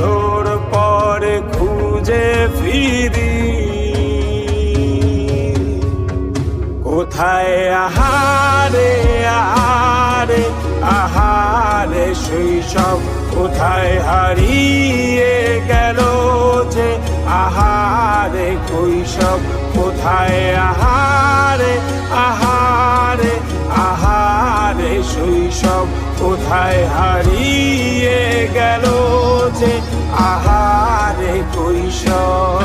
বছর পরে খুঁজে ফিরি, কোথায় আহারে আহারে আহারে শৈশব, কোথায় হারিয়ে গেল যে আহারে কৈশব, কোথায় আহারে আহারে আহারে শৈশব, কোথায় হারিয়ে গেল যে আহারে কৈশব।